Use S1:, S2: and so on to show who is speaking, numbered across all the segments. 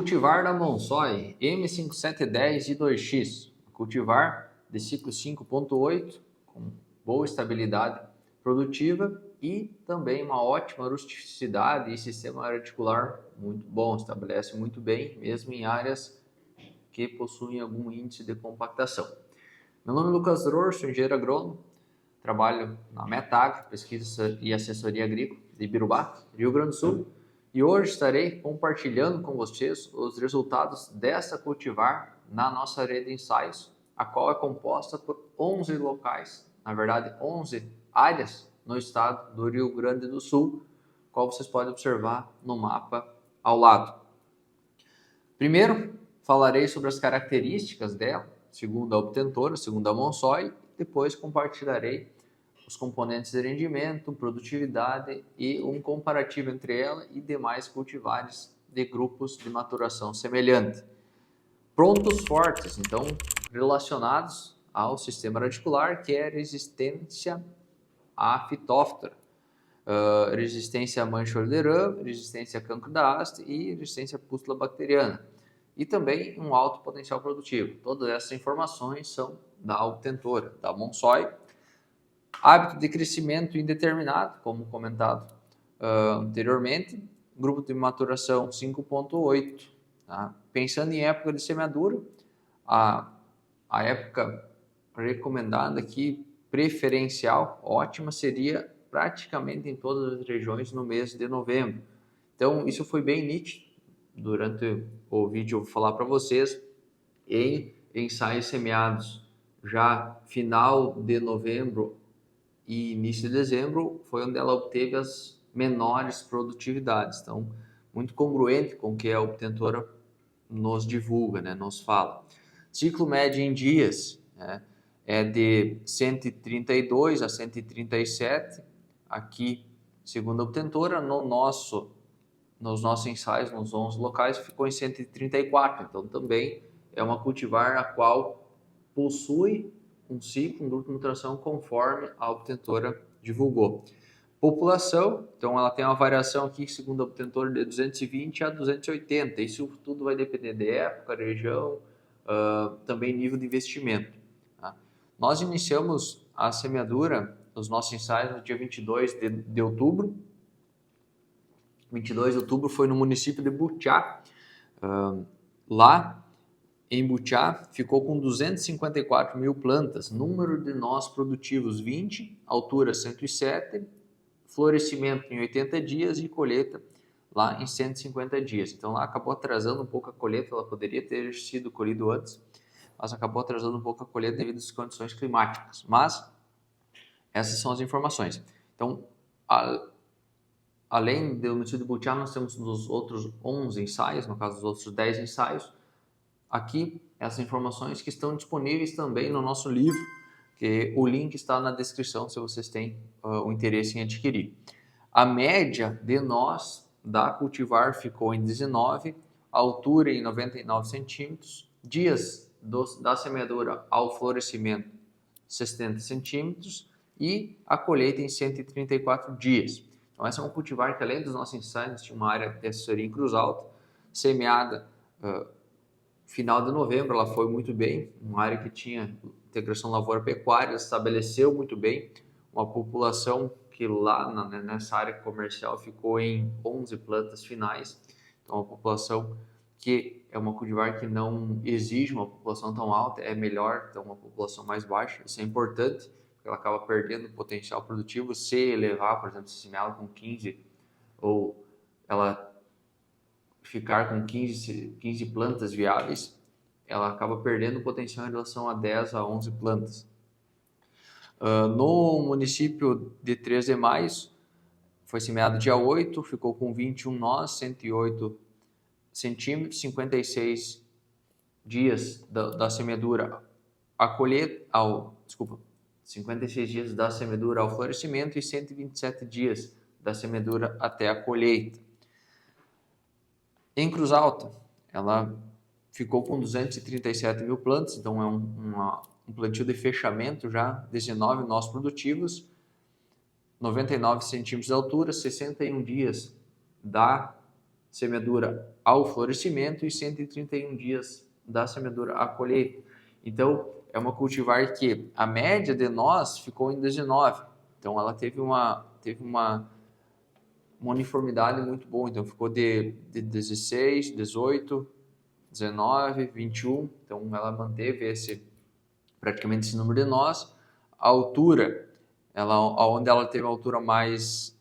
S1: Cultivar da Monsoy M5710 de 2X, cultivar de ciclo 5.8 com boa estabilidade produtiva e também uma ótima rusticidade e sistema articular muito bom, estabelece muito bem mesmo em áreas que possuem algum índice de compactação. Meu nome é Lucas Dror, sou engenheiro agrônomo, trabalho na Metagro, pesquisa e assessoria agrícola de Ibirubá, Rio Grande do Sul. E hoje estarei compartilhando com vocês os resultados dessa cultivar na nossa área de ensaios, a qual é composta por 11 locais, na verdade 11 áreas no estado do Rio Grande do Sul, qual vocês podem observar no mapa ao lado. Primeiro, falarei sobre as características dela, segundo a obtentora, segundo a Monsoy, depois compartilharei os componentes de rendimento, produtividade e um comparativo entre ela e demais cultivares de grupos de maturação semelhante. Pontos fortes, então, relacionados ao sistema radicular, que é a resistência à fitóftora, resistência à mancha orderã, resistência a cancro da haste e resistência à pústula bacteriana. E também um alto potencial produtivo. Todas essas informações são da obtentora, da Monsoy. Hábito de crescimento indeterminado, como comentado anteriormente, grupo de maturação 5.8. Tá? Pensando em época de semeadura, a época recomendada aqui, preferencial, ótima, seria praticamente em todas as regiões no mês de novembro. Então, isso foi bem nítido durante o vídeo, eu vou falar para vocês, em ensaios semeados já final de novembro e início de dezembro, foi onde ela obteve as menores produtividades. Então, muito congruente com o que a obtentora nos divulga, né, nos fala. Ciclo médio em dias, né, é de 132 a 137, aqui, segundo a obtentora, nos nossos ensaios, nos 11 locais, ficou em 134, então também é uma cultivar a qual possui um ciclo, um grupo de maturação conforme a obtentora divulgou. População, então ela tem uma variação aqui, segundo a obtentora, de 220 a 280, isso tudo vai depender de época, região, também nível de investimento. Tá? Nós iniciamos a semeadura dos nossos ensaios no dia 22 de outubro. 22 de outubro foi no município de Butiá. Lá em Butiá ficou com 254 mil plantas, número de nós produtivos 20, altura 107, florescimento em 80 dias e colheita lá em 150 dias. Então lá acabou atrasando um pouco a colheita, ela poderia ter sido colhida antes, mas acabou atrasando um pouco a colheita devido às condições climáticas. Mas essas são as informações. Então, além do município de Butiá, nós temos os outros 11 ensaios, no caso os outros 10 ensaios. Aqui, essas informações que estão disponíveis também no nosso livro, que o link está na descrição se vocês têm o interesse em adquirir. A média de nós da cultivar ficou em 19, altura em 99 centímetros, dias da semeadura ao florescimento 60 centímetros e a colheita em 134 dias. Então essa é uma cultivar que, além dos nossos ensaios, tinha uma área de assessoria em Cruz Alta, semeada final de novembro, ela foi muito bem, uma área que tinha integração lavoura-pecuária, estabeleceu muito bem, uma população que lá nessa área comercial ficou em 11 plantas finais, então uma população que é uma cultivar que não exige uma população tão alta, é melhor ter uma população mais baixa, isso é importante, porque ela acaba perdendo potencial produtivo se elevar, por exemplo, se semeá-la com 15 ou ela ficar com 15 plantas viáveis, ela acaba perdendo o potencial em relação a 10 a 11 plantas. No município de 3 de maio, foi semeado dia 8, ficou com 21 nós, 108 centímetros, 56 dias da semeadura a colheita, 56 dias da semeadura ao florescimento e 127 dias da semeadura até a colheita. Em Cruz Alta, ela ficou com 237 mil plantas, então é um plantio de fechamento já, 19 nós produtivos, 99 centímetros de altura, 61 dias da semeadura ao florescimento e 131 dias da semeadura à colheita. Então, é uma cultivar que a média de nós ficou em 19. Então, ela teve uma uniformidade muito boa. Então, ficou de 16, 18, 19, 21. Então, ela manteve praticamente esse número de nós. A altura, onde ela teve a altura mais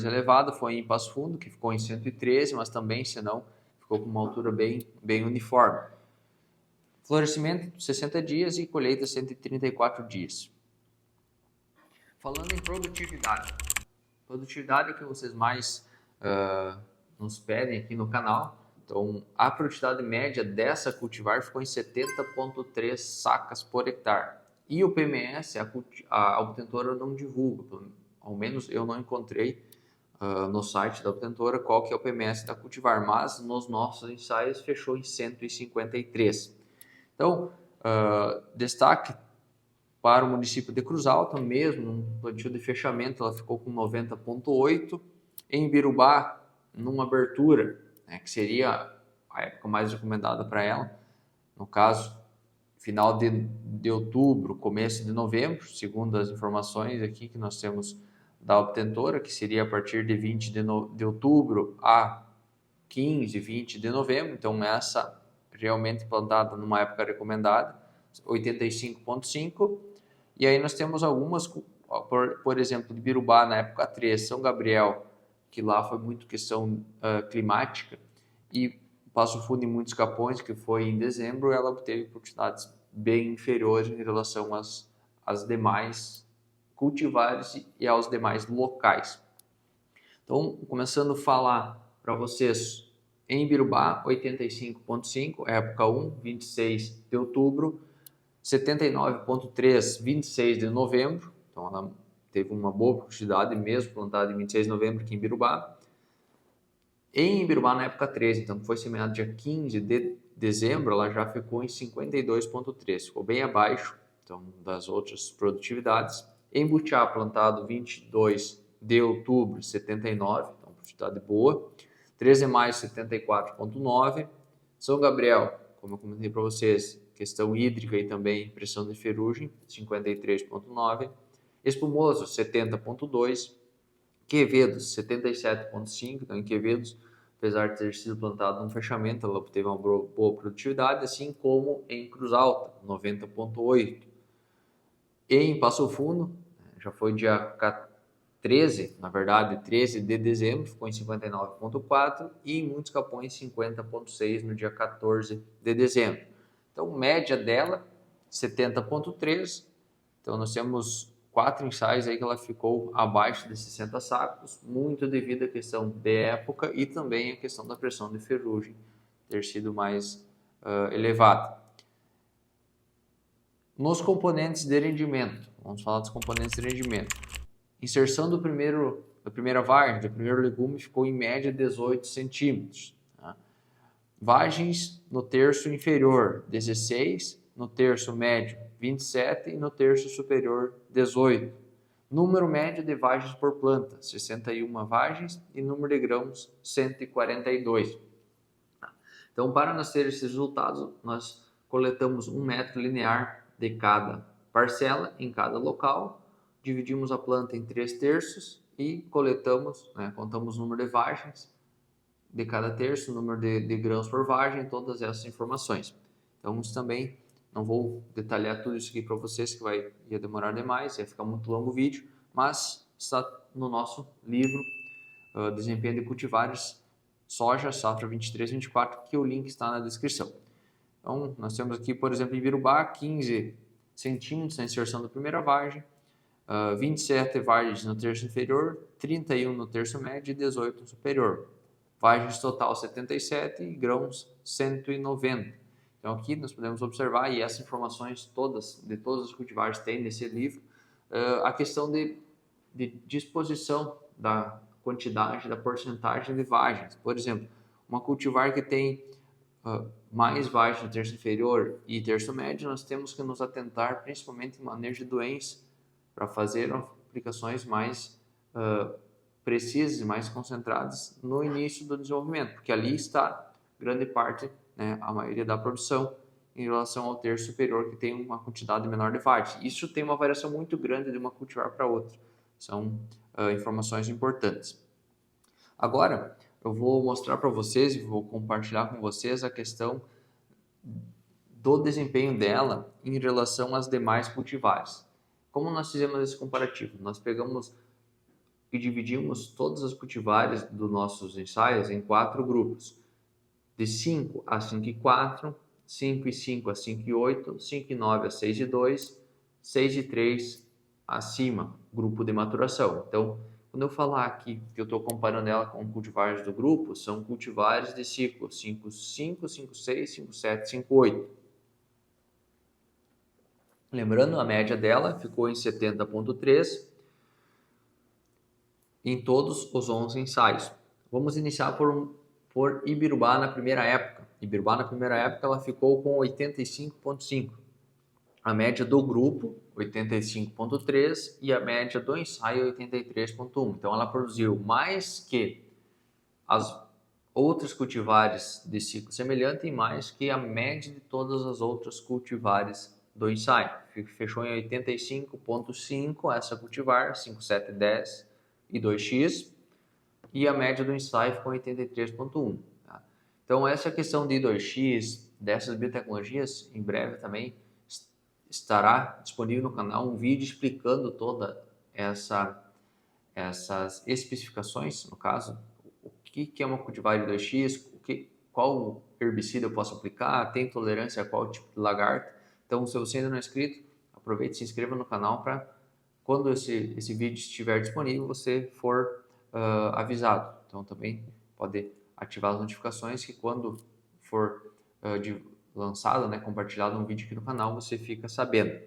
S1: elevada foi em Passo Fundo, que ficou em 113, mas também, senão, ficou com uma altura bem uniforme. Florescimento 60 dias e colheita 134 dias. Falando em produtividade. Produtividade é o que vocês mais nos pedem aqui no canal. Então, a produtividade média dessa cultivar ficou em 70,3 sacas por hectare. E o PMS, a obtentora não divulga, ao menos eu não encontrei no site da obtentora qual que é o PMS da cultivar, mas nos nossos ensaios fechou em 153. Então, destaque para o município de Cruz Alta, mesmo no plantio de fechamento, ela ficou com 90,8. Em Birubá, numa abertura, né, que seria a época mais recomendada para ela, no caso, final de outubro, começo de novembro, segundo as informações aqui que nós temos da obtentora, que seria a partir de 20 de outubro a 15, 20 de novembro. Então, essa realmente plantada numa época recomendada, 85,5. E aí nós temos algumas, por exemplo, de Birubá na época 3, São Gabriel, que lá foi muito questão climática, e Passo Fundo em Muitos Capões, que foi em dezembro, ela obteve produtividades bem inferiores em relação às demais cultivares e aos demais locais. Então, começando a falar para vocês em Birubá, 85,5, época 1, 26 de outubro, 79,3, 26 de novembro, então ela teve uma boa produtividade mesmo plantada em 26 de novembro aqui em Birubá. Em Birubá na época 13, então foi semeado dia 15 de dezembro, ela já ficou em 52,3, ficou bem abaixo então, das outras produtividades. Em Butiá, plantado 22 de outubro, 79, então produtividade boa. 13 de maio, 74,9. São Gabriel, como eu comentei para vocês, questão hídrica e também pressão de ferrugem, 53,9. Espumoso, 70,2. Quevedos, 77,5. Então, em Quevedos, apesar de ter sido plantado no fechamento, ela obteve uma boa produtividade, assim como em Cruz Alta, 90,8. Em Passo Fundo, já foi dia 13, na verdade, 13 de dezembro, ficou em 59,4 e em Muitos Capões 50,6 no dia 14 de dezembro. Então, média dela, 70,3. Então, nós temos 4 ensaios aí que ela ficou abaixo de 60 sacos, muito devido à questão de época e também à questão da pressão de ferrugem ter sido mais elevada. Nos componentes de rendimento, vamos falar dos componentes de rendimento. Inserção da primeira vagem, do primeiro legume, ficou em média 18 centímetros. Tá? Vagens no terço inferior, 16, no terço médio, 27 e no terço superior, 18. Número médio de vagens por planta, 61 vagens e número de grãos, 142. Então, para nós ter esses resultados, nós coletamos 1 metro linear de cada parcela em cada local, dividimos a planta em 3 terços e coletamos, contamos o número de vagens de cada terço, o número de grãos por vagem, todas essas informações. Então, isso também, não vou detalhar tudo isso aqui para vocês, que ia demorar demais, ia ficar muito longo o vídeo, mas está no nosso livro Desempenho de Cultivares Soja, Safra 23-24, que o link está na descrição. Então, nós temos aqui, por exemplo, em Birubá, 15 centímetros na inserção da primeira vagem, 27 vagens no terço inferior, 31 no terço médio e 18 no superior. Vagens total 77 e grãos 190. Então, aqui nós podemos observar, e essas informações de todas as cultivares tem nesse livro, a questão de disposição da quantidade, da porcentagem de vagens. Por exemplo, uma cultivar que tem mais vagem no terço inferior e terço médio, nós temos que nos atentar principalmente em manejo de doença para fazer aplicações mais precisas e mais concentradas no início do desenvolvimento, porque ali está grande parte, né, a maioria da produção, em relação ao terço superior, que tem uma quantidade menor de VAR. Isso tem uma variação muito grande de uma cultivar para outra. São informações importantes. Agora, eu vou mostrar para vocês e vou compartilhar com vocês a questão do desempenho dela em relação às demais cultivares. Como nós fizemos esse comparativo? Nós pegamos e dividimos todas as cultivares dos nossos ensaios em 4 grupos, de 5 a 5,4, 5,5 a 5,8, 5,9 a 6,2, 6,3 acima, grupo de maturação. Então, quando eu falar aqui que eu estou comparando ela com cultivares do grupo, são cultivares de ciclo 5,5, 5,6, 5,7, 5,8. Lembrando, a média dela ficou em 70,3 em todos os 11 ensaios. Vamos iniciar por Ibirubá na primeira época. Ibirubá na primeira época ela ficou com 85,5. A média do grupo, 85,3 e a média do ensaio, 83,1. Então ela produziu mais que as outras cultivares de ciclo semelhante e mais que a média de todas as outras cultivares do ensaio. Fechou em 85,5 essa cultivar, 5,7,10 e 2x, e a média do ensaio ficou em 83,1. Tá? Então, essa questão de 2x, dessas biotecnologias, em breve também estará disponível no canal um vídeo explicando toda essas especificações, no caso, o que é uma cultivar de 2x, qual herbicida eu posso aplicar, tem tolerância a qual tipo de lagarta. Então, se você ainda não é inscrito, aproveite e se inscreva no canal para quando esse vídeo estiver disponível, você for avisado. Então, também pode ativar as notificações que quando for lançado, né, compartilhado um vídeo aqui no canal, você fica sabendo.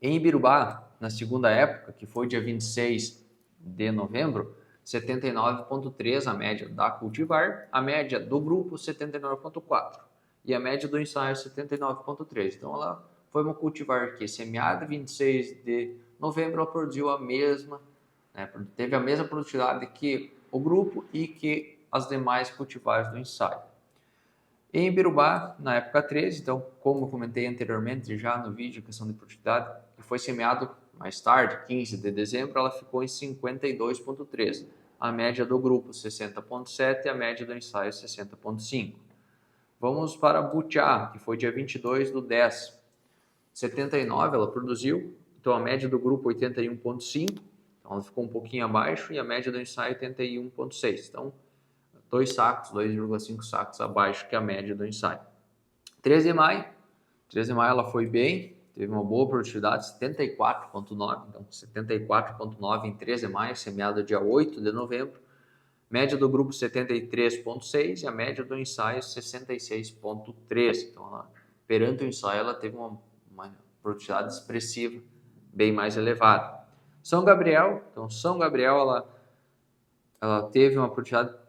S1: Em Ibirubá, na segunda época, que foi dia 26 de novembro, 79,3 a média da cultivar, a média do grupo 79,4 e a média do ensaio 79,3. Então, ela foi uma cultivar que semeada 26 de novembro, ela produziu a mesma, né, teve a mesma produtividade que o grupo e que as demais cultivares do ensaio. Em Ibirubá, na época 13, então, como eu comentei anteriormente já no vídeo, questão de produtividade, que foi semeado mais tarde, 15 de dezembro, ela ficou em 52,3. A média do grupo 60,7 e a média do ensaio 60,5. Vamos para Butiá, que foi dia 22 do 10. 79 ela produziu, então a média do grupo 81,5, então ela ficou um pouquinho abaixo, e a média do ensaio 81,6. Então, 2 sacos, 2,5 sacos abaixo que a média do ensaio. 13 de maio ela foi bem, teve uma boa produtividade, 74,9, então 74,9 em 13 de maio, semeado dia 8 de novembro. Média do grupo 73,6 e a média do ensaio 66,3. Então, perante o ensaio, ela teve uma produtividade expressiva, bem mais elevada. São Gabriel, então São Gabriel ela teve uma produtividade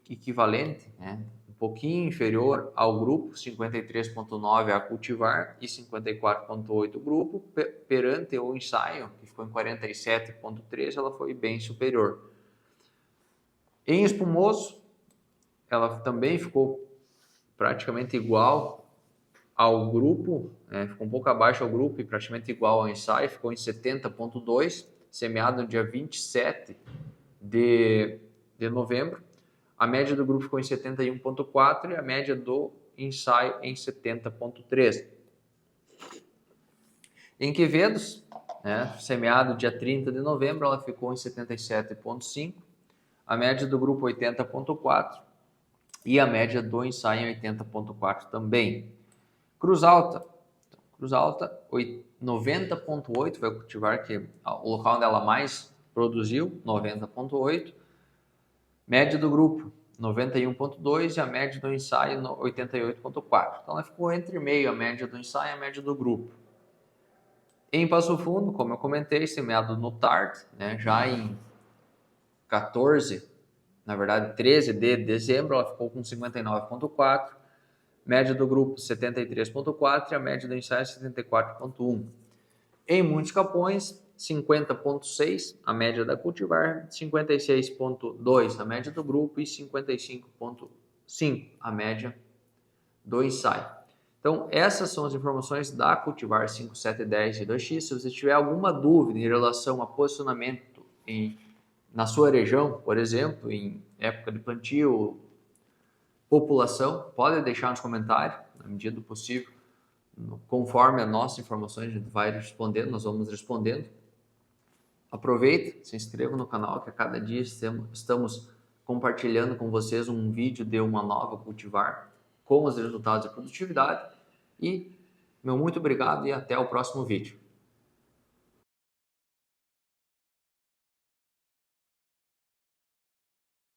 S1: equivalente, né? Um pouquinho inferior ao grupo, 53,9 a cultivar e 54,8 o grupo, perante o ensaio, que ficou em 47,3, ela foi bem superior. Em espumoso, ela também ficou praticamente igual ao grupo, ficou um pouco abaixo ao grupo e praticamente igual ao ensaio, ficou em 70,2, semeado no dia 27 de novembro. A média do grupo ficou em 71,4 e a média do ensaio em 70,3. Em Quevedos, semeado dia 30 de novembro, ela ficou em 77,5, a média do grupo 80,4 e a média do ensaio em 80,4 também. Cruz Alta, 90,8, foi o cultivar que o local onde ela mais produziu, 90,8. Média do grupo, 91,2 e a média do ensaio, 88,4. Então, ela ficou entre meio, a média do ensaio e a média do grupo. Em Passo Fundo, como eu comentei, semeado no TART, já em 13 de dezembro, ela ficou com 59,4. Média do grupo, 73,4 e a média do ensaio, 74,1. Em Montes Capões, 50,6 a média da cultivar, 56,2 a média do grupo e 55,5 a média do ensaio. Então, essas são as informações da cultivar 5710 de 2X. Se você tiver alguma dúvida em relação a posicionamento na sua região, por exemplo, em época de plantio, população, pode deixar nos comentários, na medida do possível, conforme as nossas informações, a gente vai respondendo, nós vamos respondendo. Aproveite, se inscreva no canal, que a cada dia estamos compartilhando com vocês um vídeo de uma nova cultivar com os resultados de produtividade. E meu muito obrigado e até o próximo vídeo.